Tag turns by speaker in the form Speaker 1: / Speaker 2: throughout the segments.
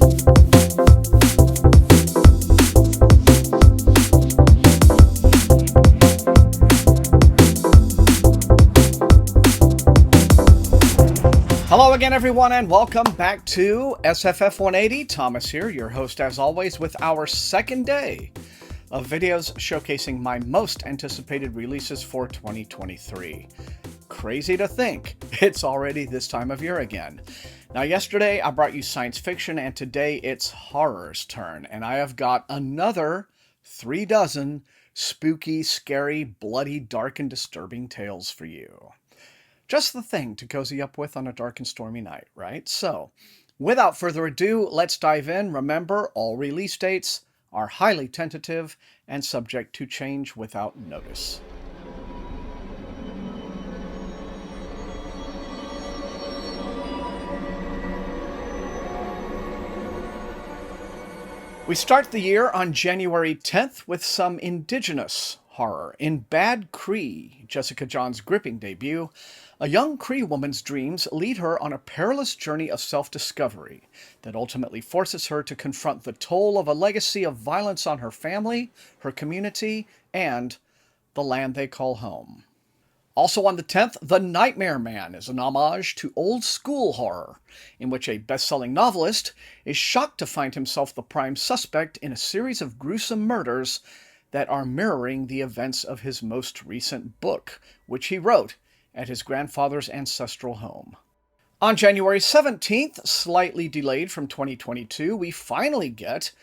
Speaker 1: Hello again, everyone, and welcome back to SFF180. Thomas here, your host as always, with our second day of videos showcasing my most anticipated releases for 2023. Crazy to think, it's already this time of year again. Now, yesterday I brought you science fiction, and today it's horror's turn, and I have got another 36 spooky, scary, bloody, dark, and disturbing tales for you. Just the thing to cozy up with on a dark and stormy night, right? So, without further ado, let's dive in. Remember, all release dates are highly tentative and subject to change without notice. We start the year on January 10th with some indigenous horror. In Bad Cree, Jessica John's gripping debut, a young Cree woman's dreams lead her on a perilous journey of self-discovery that ultimately forces her to confront the toll of a legacy of violence on her family, her community, and the land they call home. Also on the 10th, The Nightmare Man is an homage to old school horror, in which a best-selling novelist is shocked to find himself the prime suspect in a series of gruesome murders that are mirroring the events of his most recent book, which he wrote at his grandfather's ancestral home. On January 17th, slightly delayed from 2022, we finally get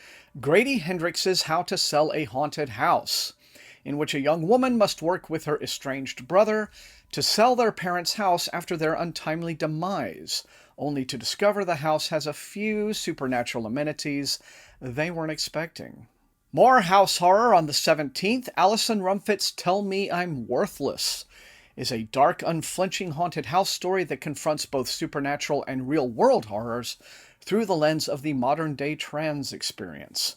Speaker 1: Grady Hendrix's How to Sell a Haunted House, in which a young woman must work with her estranged brother to sell their parents' house after their untimely demise, only to discover the house has a few supernatural amenities they weren't expecting. More house horror on the 17th. Alison Rumfitt's Tell Me I'm Worthless is a dark, unflinching haunted house story that confronts both supernatural and real-world horrors through the lens of the modern-day trans experience.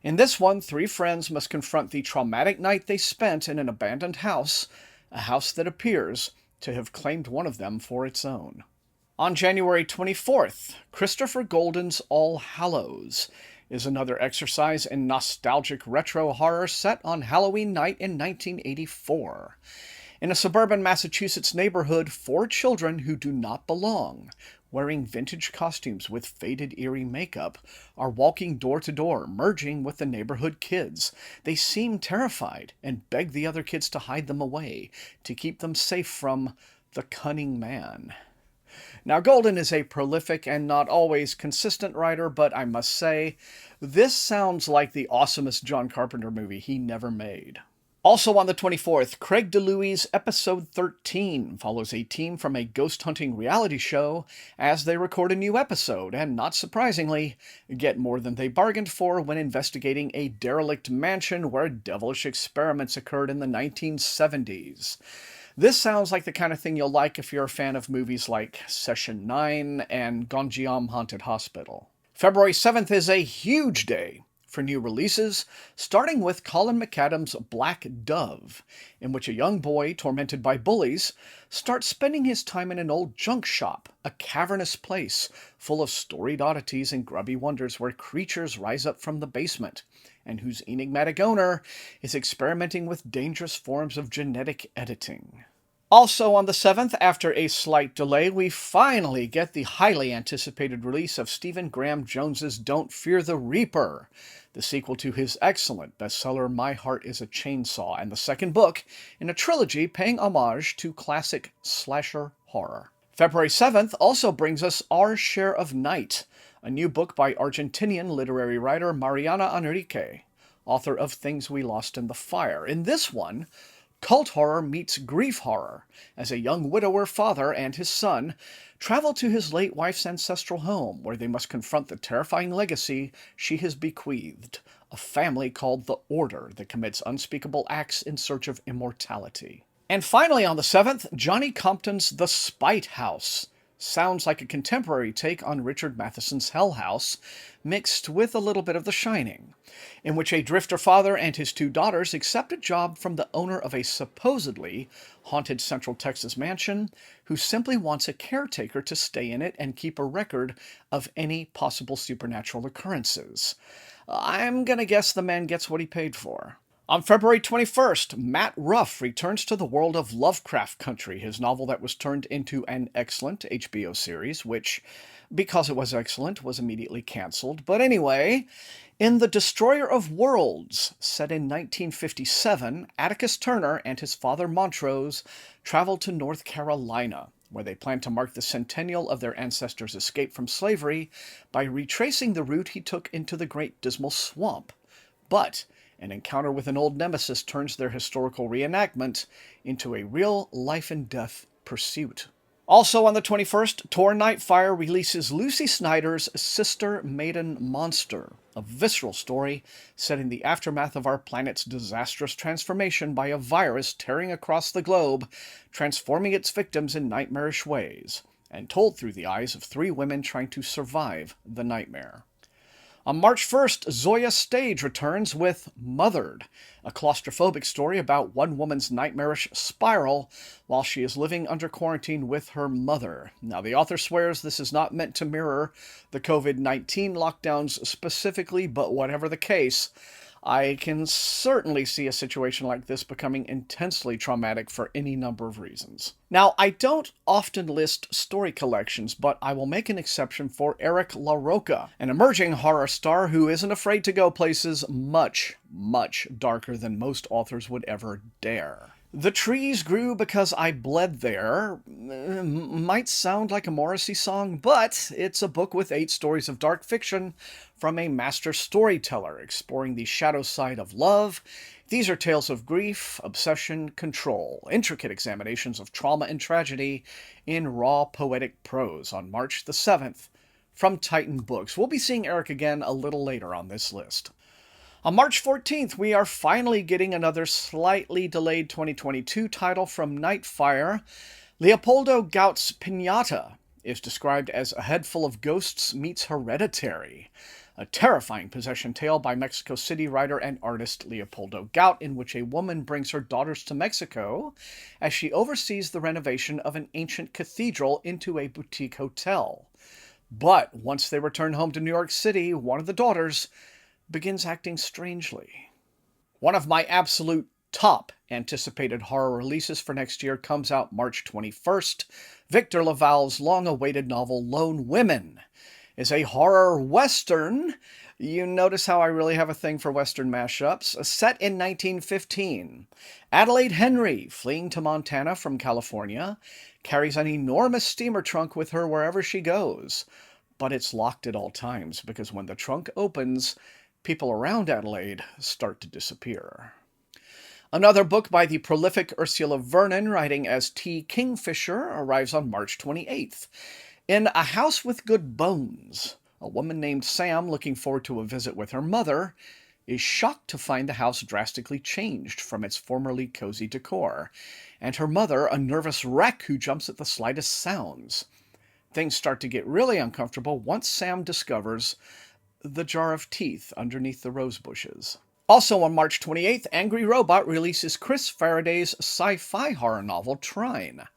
Speaker 1: In this one, three friends must confront the traumatic night they spent in an abandoned house, a house that appears to have claimed one of them for its own. On January 24th, Christopher Golden's All Hallows is another exercise in nostalgic retro horror set on Halloween night in 1984. In a suburban Massachusetts neighborhood, four children who do not belong, wearing vintage costumes with faded, eerie makeup, are walking door to door, merging with the neighborhood kids. They seem terrified and beg the other kids to hide them away, to keep them safe from the cunning man. Now, Golden is a prolific and not always consistent writer, but I must say, this sounds like the awesomest John Carpenter movie he never made. Also on the 24th, Craig DeLuey's Episode 13 follows a team from a ghost hunting reality show as they record a new episode, and not surprisingly, get more than they bargained for when investigating a derelict mansion where devilish experiments occurred in the 1970s. This sounds like the kind of thing you'll like if you're a fan of movies like Session 9 and Gonjiam Haunted Hospital. February 7th is a huge day for new releases, starting with Colin McAdams' Black Dove, in which a young boy tormented by bullies starts spending his time in an old junk shop, a cavernous place full of storied oddities and grubby wonders where creatures rise up from the basement, and whose enigmatic owner is experimenting with dangerous forms of genetic editing. Also on the 7th, after a slight delay, we finally get the highly anticipated release of Stephen Graham Jones's Don't Fear the Reaper, the sequel to his excellent bestseller My Heart is a Chainsaw, and the second book in a trilogy paying homage to classic slasher horror. February 7th also brings us Our Share of Night, a new book by Argentinian literary writer Mariana Enrique, author of Things We Lost in the Fire. In this one, cult horror meets grief horror, as a young widower father and his son travel to his late wife's ancestral home, where they must confront the terrifying legacy she has bequeathed, a family called the Order that commits unspeakable acts in search of immortality. And finally on the 7th, Johnny Compton's The Spite House, Sounds like a contemporary take on Richard Matheson's Hell House, mixed with a little bit of The Shining, in which a drifter father and his two daughters accept a job from the owner of a supposedly haunted Central Texas mansion, who simply wants a caretaker to stay in it and keep a record of any possible supernatural occurrences. I'm gonna guess the man gets what he paid for. On February 21st, Matt Ruff returns to the world of Lovecraft Country, his novel that was turned into an excellent HBO series, which, because it was excellent, was immediately canceled. But anyway, in The Destroyer of Worlds, set in 1957, Atticus Turner and his father Montrose travel to North Carolina, where they plan to mark the centennial of their ancestors' escape from slavery by retracing the route he took into the Great Dismal Swamp. But an encounter with an old nemesis turns their historical reenactment into a real life-and-death pursuit. Also on the 21st, Tor Nightfire releases Lucy Snyder's Sister Maiden Monster, a visceral story set in the aftermath of our planet's disastrous transformation by a virus tearing across the globe, transforming its victims in nightmarish ways, and told through the eyes of three women trying to survive the nightmare. On March 1st, Zoya Stage returns with Mothered, a claustrophobic story about one woman's nightmarish spiral while she is living under quarantine with her mother. Now, the author swears this is not meant to mirror the COVID-19 lockdowns specifically, but whatever the case, I can certainly see a situation like this becoming intensely traumatic for any number of reasons. Now, I don't often list story collections, but I will make an exception for Eric LaRocca, an emerging horror star who isn't afraid to go places much, much darker than most authors would ever dare. The Trees Grew Because I Bled There might sound like a Morrissey song, but it's a book with 8 stories of dark fiction from a master storyteller exploring the shadow side of love. These are tales of grief, obsession, control, intricate examinations of trauma and tragedy in raw poetic prose on March the 7th from Titan Books. We'll be seeing Eric again a little later on this list. On March 14th, we are finally getting another slightly delayed 2022 title from Nightfire. Leopoldo Gaut's Piñata is described as A Head Full of Ghosts meets Hereditary, a terrifying possession tale by Mexico City writer and artist Leopoldo Gaut, in which a woman brings her daughters to Mexico as she oversees the renovation of an ancient cathedral into a boutique hotel. But once they return home to New York City, one of the daughters begins acting strangely. One of my absolute top anticipated horror releases for next year comes out March 21st. Victor LaValle's long-awaited novel Lone Women is a horror western. You notice how I really have a thing for western mashups. Set in 1915. Adelaide Henry, fleeing to Montana from California, carries an enormous steamer trunk with her wherever she goes. But it's locked at all times because when the trunk opens, people around Adelaide start to disappear. Another book by the prolific Ursula Vernon, writing as T. Kingfisher, arrives on March 28th. In A House with Good Bones, a woman named Sam, looking forward to a visit with her mother, is shocked to find the house drastically changed from its formerly cozy decor, and her mother a nervous wreck who jumps at the slightest sounds. Things start to get really uncomfortable once Sam discovers the jar of teeth underneath the rose bushes. Also on March 28th, Angry Robot releases Chris Faraday's sci-fi horror novel Trine,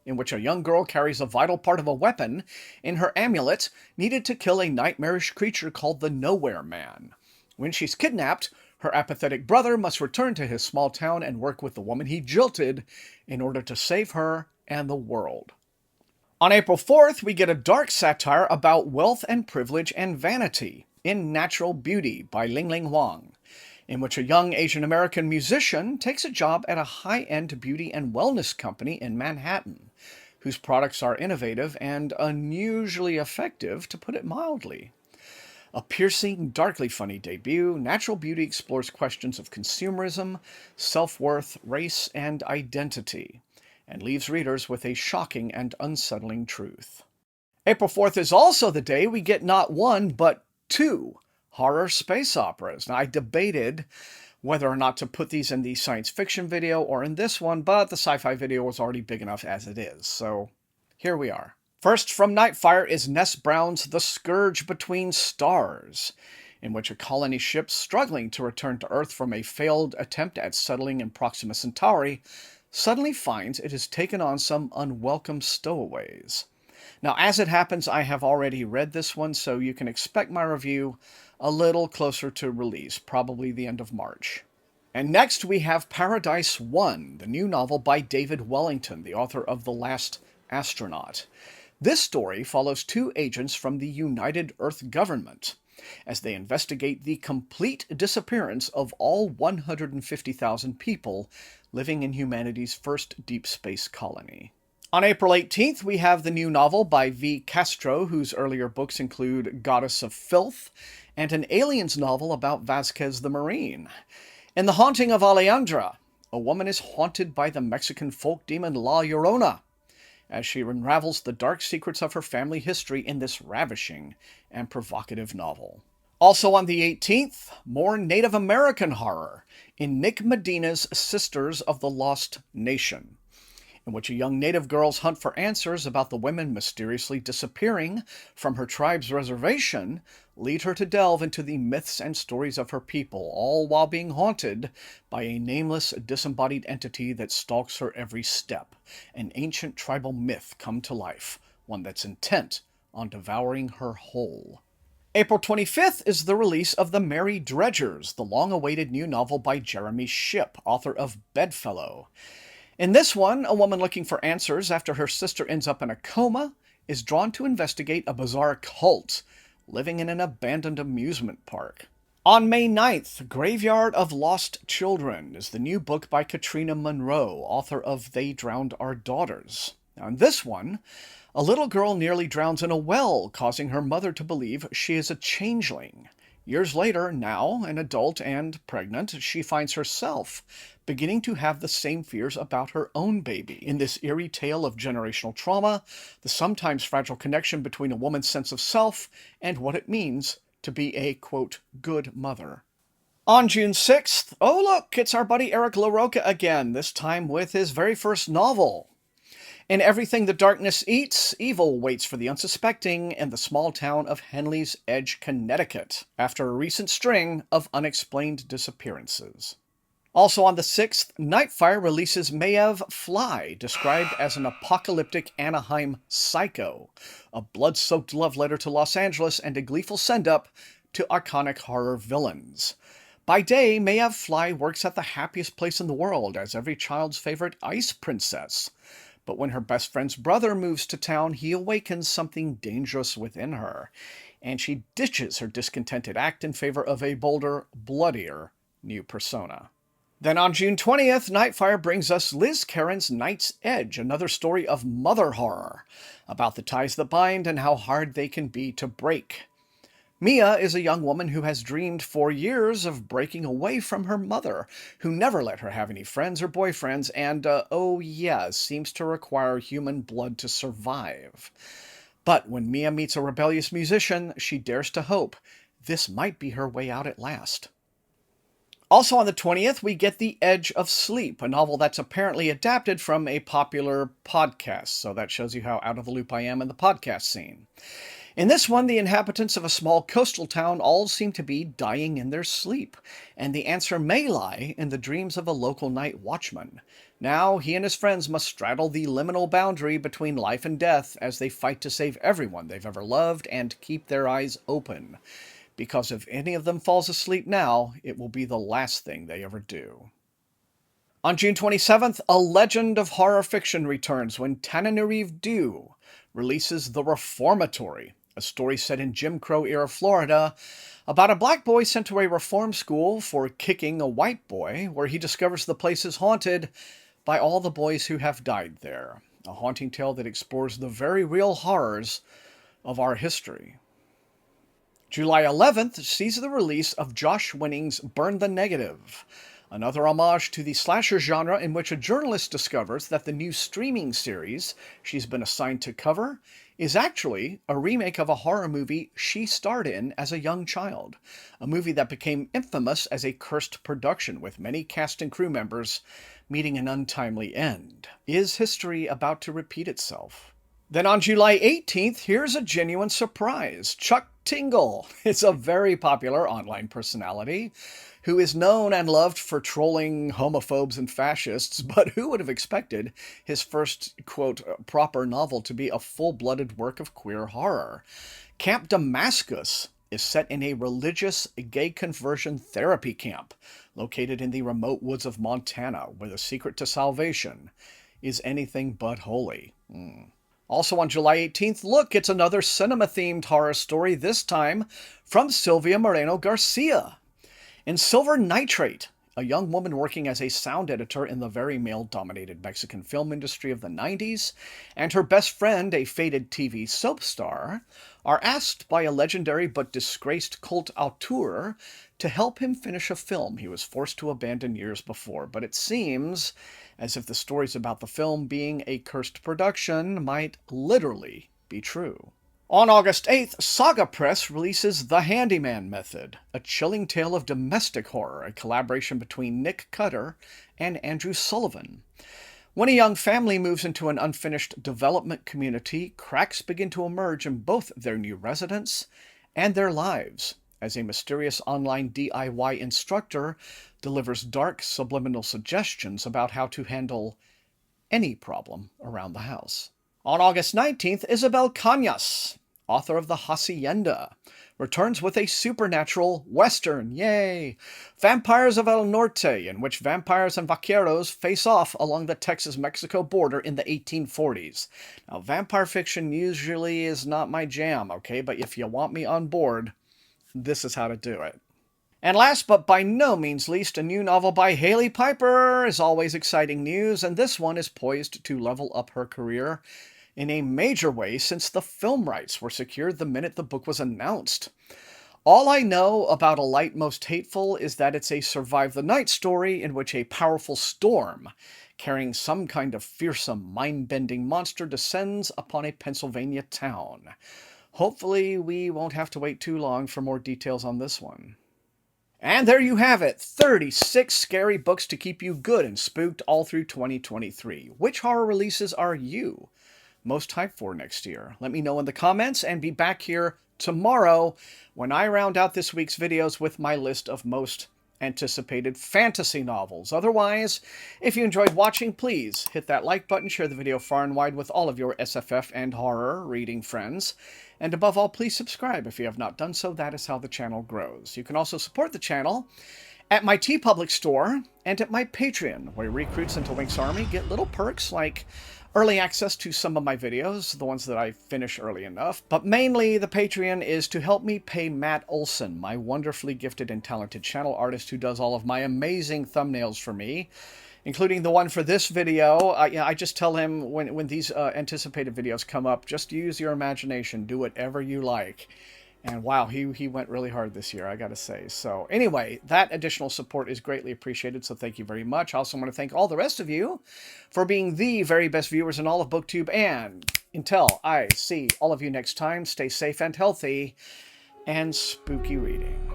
Speaker 1: in which a young girl carries a vital part of a weapon in her amulet needed to kill a nightmarish creature called the Nowhere Man. When she's kidnapped, her apathetic brother must return to his small town and work with the woman he jilted in order to save her and the world. On April 4th, we get a dark satire about wealth and privilege and vanity in Natural Beauty by Ling Ling Wang, in which a young Asian American musician takes a job at a high-end beauty and wellness company in Manhattan, whose products are innovative and unusually effective, to put it mildly. A piercing, darkly funny debut, Natural Beauty explores questions of consumerism, self-worth, race, and identity, and leaves readers with a shocking and unsettling truth. April 4th is also the day we get not one, but 2 horror space operas. Now, I debated whether or not to put these in the science fiction video or in this one, but the sci-fi video was already big enough as it is, so here we are. First from Nightfire is Ness Brown's The Scourge Between Stars, in which a colony ship struggling to return to Earth from a failed attempt at settling in Proxima Centauri suddenly finds it has taken on some unwelcome stowaways. Now, as it happens, I have already read this one, so you can expect my review a little closer to release, probably the end of March. And next we have Paradise 1, the new novel by David Wellington, the author of The Last Astronaut. This story follows two agents from the United Earth government as they investigate the complete disappearance of all 150,000 people living in humanity's first deep space colony. On April 18th, we have the new novel by V. Castro, whose earlier books include Goddess of Filth and an aliens novel about Vasquez the Marine. In The Haunting of Alejandra, a woman is haunted by the Mexican folk demon La Llorona as she unravels the dark secrets of her family history in this ravishing and provocative novel. Also on the 18th, more Native American horror in Nick Medina's Sisters of the Lost Nation, in which a young native girl's hunt for answers about the women mysteriously disappearing from her tribe's reservation lead her to delve into the myths and stories of her people, all while being haunted by a nameless, disembodied entity that stalks her every step. An ancient tribal myth come to life, one that's intent on devouring her whole. April 25th is the release of The Merry Dredgers, the long-awaited new novel by Jeremy Shipp, author of Bedfellow. In this one, a woman looking for answers after her sister ends up in a coma is drawn to investigate a bizarre cult living in an abandoned amusement park. On May 9th, Graveyard of Lost Children is the new book by Katrina Monroe, author of They Drowned Our Daughters. Now, in this one, a little girl nearly drowns in a well, causing her mother to believe she is a changeling. Years later, now an adult and pregnant, she finds herself beginning to have the same fears about her own baby. In this eerie tale of generational trauma, the sometimes fragile connection between a woman's sense of self and what it means to be a, quote, good mother. On June 6th, oh look, it's our buddy Eric LaRocca again, this time with his very first novel. In Everything the Darkness Eats, evil waits for the unsuspecting in the small town of Henley's Edge, Connecticut, after a recent string of unexplained disappearances. Also on the 6th, Nightfire releases Maiev Fly, described as an apocalyptic Anaheim psycho, a blood-soaked love letter to Los Angeles and a gleeful send-up to iconic horror villains. By day, Maiev Fly works at the happiest place in the world as every child's favorite ice princess. But when her best friend's brother moves to town, he awakens something dangerous within her, and she ditches her discontented act in favor of a bolder, bloodier new persona. Then on June 20th, Nightfire brings us Liz Caron's Night's Edge, another story of mother horror, about the ties that bind and how hard they can be to break. Mia is a young woman who has dreamed for years of breaking away from her mother, who never let her have any friends or boyfriends, and, seems to require human blood to survive. But when Mia meets a rebellious musician, she dares to hope this might be her way out at last. Also on the 20th, we get The Edge of Sleep, a novel that's apparently adapted from a popular podcast, so that shows you how out of the loop I am in the podcast scene. In this one, the inhabitants of a small coastal town all seem to be dying in their sleep, and the answer may lie in the dreams of a local night watchman. Now, he and his friends must straddle the liminal boundary between life and death as they fight to save everyone they've ever loved and keep their eyes open. Because if any of them falls asleep now, it will be the last thing they ever do. On June 27th, a legend of horror fiction returns when Tananarive Due releases The Reformatory, a story set in Jim Crow-era Florida about a black boy sent to a reform school for kicking a white boy, where he discovers the place is haunted by all the boys who have died there. A haunting tale that explores the very real horrors of our history. July 11th sees the release of Josh Winning's Burn the Negative, another homage to the slasher genre in which a journalist discovers that the new streaming series she's been assigned to cover is actually a remake of a horror movie she starred in as a young child, a movie that became infamous as a cursed production with many cast and crew members meeting an untimely end. Is history about to repeat itself? Then on July 18th, here's a genuine surprise. Chuck Tingle is a very popular online personality who is known and loved for trolling homophobes and fascists, but who would have expected his first, quote, proper novel to be a full-blooded work of queer horror? Camp Damascus is set in a religious gay conversion therapy camp located in the remote woods of Montana, where the secret to salvation is anything but holy. Also on July 18th, look, it's another cinema-themed horror story, this time from Silvia Moreno Garcia. In Silver Nitrate, a young woman working as a sound editor in the very male-dominated Mexican film industry of the 90s, and her best friend, a faded TV soap star, are asked by a legendary but disgraced cult auteur to help him finish a film he was forced to abandon years before. But it seems as if the stories about the film being a cursed production might literally be true. On August 8th, Saga Press releases The Handyman Method, a chilling tale of domestic horror, a collaboration between Nick Cutter and Andrew Sullivan. When a young family moves into an unfinished development community, cracks begin to emerge in both their new residence and their lives, as a mysterious online DIY instructor delivers dark subliminal suggestions about how to handle any problem around the house. On August 19th, Isabel Cañas, author of The Hacienda, returns with a supernatural western, yay! Vampires of El Norte, in which vampires and vaqueros face off along the Texas-Mexico border in the 1840s. Now, vampire fiction usually is not my jam, okay? But if you want me on board, this is how to do it. And last but by no means least, a new novel by Hailey Piper is always exciting news, and this one is poised to level up her career in a major way since the film rights were secured the minute the book was announced. All I know about A Light Most Hateful is that it's a survive the night story in which a powerful storm carrying some kind of fearsome, mind-bending monster descends upon a Pennsylvania town. Hopefully we won't have to wait too long for more details on this one. And there you have it, 36 scary books to keep you good and spooked all through 2023. Which horror releases are you most hyped for next year? Let me know in the comments, and be back here tomorrow when I round out this week's videos with my list of most anticipated fantasy novels. Otherwise, if you enjoyed watching, please hit that like button, share the video far and wide with all of your SFF and horror reading friends, and above all, please subscribe if you have not done so. That is how the channel grows. You can also support the channel at my TeePublic store and at my Patreon, where recruits into Wink's Army get little perks like early access to some of my videos, the ones that I finish early enough. But mainly, the Patreon is to help me pay Matt Olson, my wonderfully gifted and talented channel artist who does all of my amazing thumbnails for me, including the one for this video. I just tell him when these anticipated videos come up, just use your imagination, do whatever you like. And wow, he went really hard this year, I gotta say. So anyway, that additional support is greatly appreciated, so thank you very much. I also want to thank all the rest of you for being the very best viewers in all of BookTube. And until I see all of you next time, stay safe and healthy, and spooky reading.